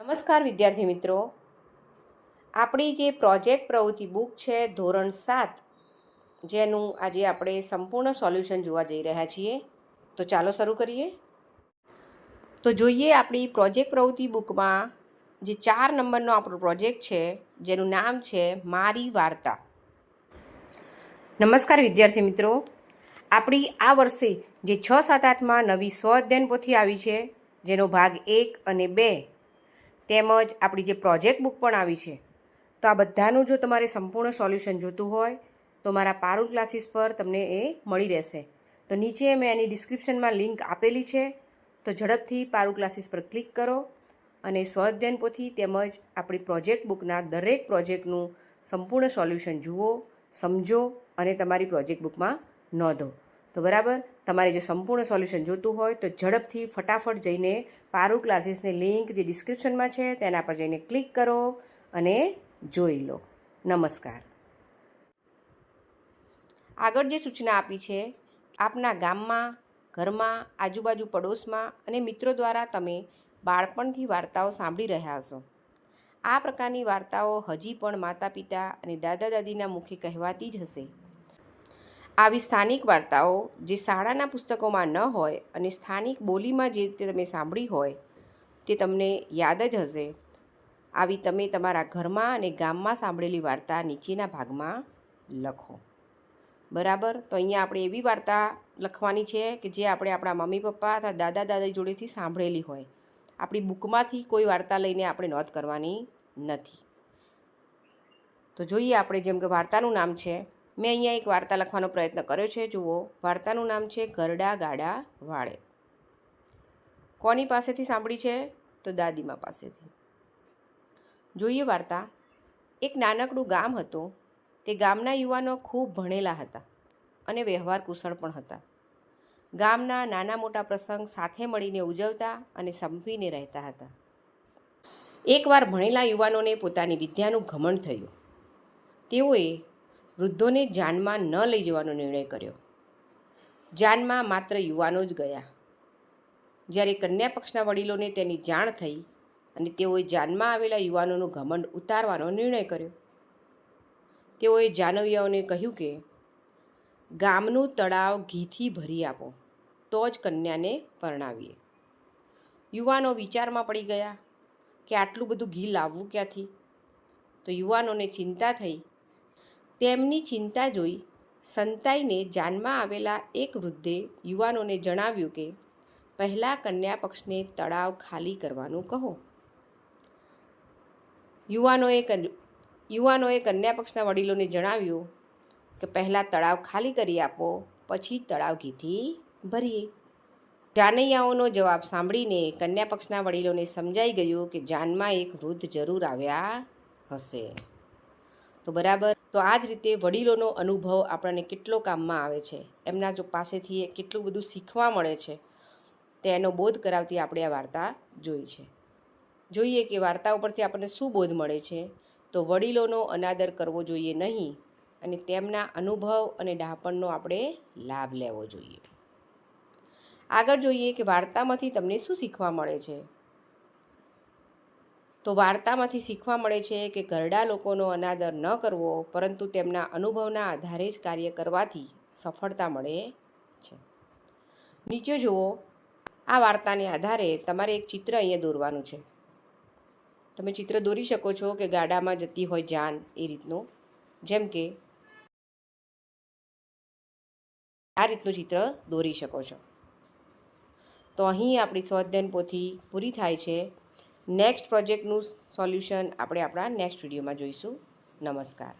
નમસ્કાર વિદ્યાર્થી મિત્રો, આપણી જે પ્રોજેક્ટ પ્રવૃત્તિ બુક છે ધોરણ 7, જેનું આજે આપણે સંપૂર્ણ સોલ્યુશન જોવા જઈ રહ્યા છીએ. તો ચાલો શરૂ કરીએ. તો જોઈએ આપણી પ્રોજેક્ટ પ્રવૃત્તિ બુકમાં જે 4 નંબરનો આપણો પ્રોજેક્ટ છે, જેનું નામ છે મારી વાર્તા. નમસ્કાર વિદ્યાર્થી મિત્રો, આપણી આ વર્ષે જે 6, 7, 8માં નવી સ્વ-અધ્યયન પોથી આવી છે, જેનો ભાગ 1 અને 2 તેમજ આપણી જે પ્રોજેક્ટ બુક પણ આવી છે. તો આ બધાનું જો તમારે સંપૂર્ણ સોલ્યુશન જોતું હોય તો મારા પારુલ ક્લાસીસ પર તમને એ મળી રહેશે. તો નીચે મેં એની ડિસ્ક્રિપ્શનમાં લિંક આપેલી છે, તો ઝડપથી પારુલ ક્લાસીસ પર ક્લિક કરો અને સ્વ-અધ્યયન પોથી તેમજ આપણી પ્રોજેક્ટ બુકના દરેક પ્રોજેક્ટનું સંપૂર્ણ સોલ્યુશન જુઓ, સમજો અને તમારી પ્રોજેક્ટ બુકમાં નોંધો. તો બરાબર, તમારે જો સંપૂર્ણ સોલ્યુશન જોતું હોય તો ઝડપથી ફટાફટ જઈને પારુલ ક્લાસીસની લિંક જે ડિસ્ક્રિપ્શનમાં છે તેના પર જઈને ક્લિક કરો અને જોઈ લો. નમસ્કાર. આગળ જે સૂચના આપી છે, આપના ગામમાં, ઘરમાં, આજુબાજુ પડોશમાં અને મિત્રો દ્વારા તમે બાળપણથી વાર્તાઓ સાંભળી રહ્યા હશો. આ પ્રકારની વાર્તાઓ હજી પણ માતા પિતા અને દાદા દાદીના મુખે કહેવાતી જ હશે. આવી સ્થાનિક વાર્તાઓ જે શાળાના પુસ્તકોમાં ન હોય અને સ્થાનિક બોલીમાં જે રીતે તમે સાંભળી હોય તે તમને યાદ જ હશે. આવી તમે તમારા ઘરમાં અને ગામમાં સાંભળેલી વાર્તા નીચેના ભાગમાં લખો. બરાબર, તો અહીંયા આપણે એવી વાર્તા લખવાની છે કે જે આપણે આપણા મમ્મી પપ્પા અથવા દાદા દાદી જોડેથી સાંભળેલી હોય. આપણી બુકમાંથી કોઈ વાર્તા લઈને આપણે નોંધ કરવાની નથી. તો જોઈએ આપણે, જેમ કે વાર્તાનું નામ છે, મેં અહીંયા એક વાર્તા લખવાનો પ્રયત્ન કર્યો છે. જુઓ, વાર્તાનું નામ છે ઘરડા ગાડા વાળે. કોની પાસેથી સાંભળી છે? તો દાદીમા પાસેથી. જોઈએ વાર્તા. એક નાનકડું ગામ હતું. તે ગામના યુવાનો ખૂબ ભણેલા હતા અને વ્યવહાર કુશળ પણ હતા. ગામના નાના મોટા પ્રસંગ સાથે મળીને ઉજવતા અને સંપીને રહેતા હતા. એકવાર ભણેલા યુવાનોને પોતાની વિદ્યાનું ઘમંડ થયું. તેઓએ વૃદ્ધોને જાનમાં ન લઈ જવાનો નિર્ણય કર્યો. જાનમાં માત્ર યુવાનો જ ગયા. જ્યારે કન્યા પક્ષના વડીલોને તેની જાણ થઈ અને તેઓએ જાનમાં આવેલા યુવાનોનું ઘમંડ ઉતારવાનો નિર્ણય કર્યો. તેઓએ જાનવિયાઓને કહ્યું કે ગામનું તળાવ ઘીથી ભરી આપો તો જ કન્યાને પરણાવીએ. યુવાનો વિચારમાં પડી ગયા કે આટલું બધું ઘી લાવવું ક્યાંથી? તો યુવાનોને ચિંતા થઈ. તેમની ચિંતા જોઈ સંતાઈને જાનમાં આવેલા એક વૃદ્ધે યુવાનોને જણાવ્યું કે પહેલાં કન્યા પક્ષને તળાવ ખાલી કરવાનું કહો. યુવાનોએ કન્યા પક્ષના વડીલોને જણાવ્યું કે પહેલાં તળાવ ખાલી કરી આપો, પછી તળાવ ઘીથી ભરીએ. જાનૈયાઓનો જવાબ સાંભળીને કન્યા પક્ષના વડીલોને સમજાઈ ગયું કે જાનમાં એક વૃદ્ધ જરૂર આવ્યા હશે. તો બરાબર, તો આ જ રીતે વડીલોનો અનુભવ આપણને કેટલો કામમાં આવે છે, એમના જો પાસેથી કેટલું બધું શીખવા મળે છે, તેનો બોધ કરાવતી આપણે આ વાર્તા જોઈ છે. જોઈએ કે વાર્તા ઉપરથી આપણને શું બોધ મળે છે. તો વડીલોનો અનાદર કરવો જોઈએ નહીં અને તેમના અનુભવ અને ડહાપણનો આપણે લાભ લેવો જોઈએ. આગળ જોઈએ કે વાર્તામાંથી તમને શું શીખવા મળે છે. તો વાર્તામાંથી શીખવા મળે છે કે ઘરડા લોકોનો અનાદર ન કરવો, પરંતુ તેમના અનુભવના આધારે જ કાર્ય કરવાથી સફળતા મળે છે. નીચે જુઓ, આ વાર્તાને આધારે તમારે એક ચિત્ર અહીંયા દોરવાનું છે. તમે ચિત્ર દોરી શકો છો કે ગાડામાં જતી હોય જાન, એ રીતનું. જેમ કે આ રીતનું ચિત્ર દોરી શકો છો. તો અહીં આપણી સ્વ-અધ્યયન પોથી પૂરી થાય છે. નેક્સ્ટ પ્રોજેક્ટનું સોલ્યુશન આપણે આપણા નેક્સ્ટ વિડીયોમાં જોઈશું. નમસ્કાર.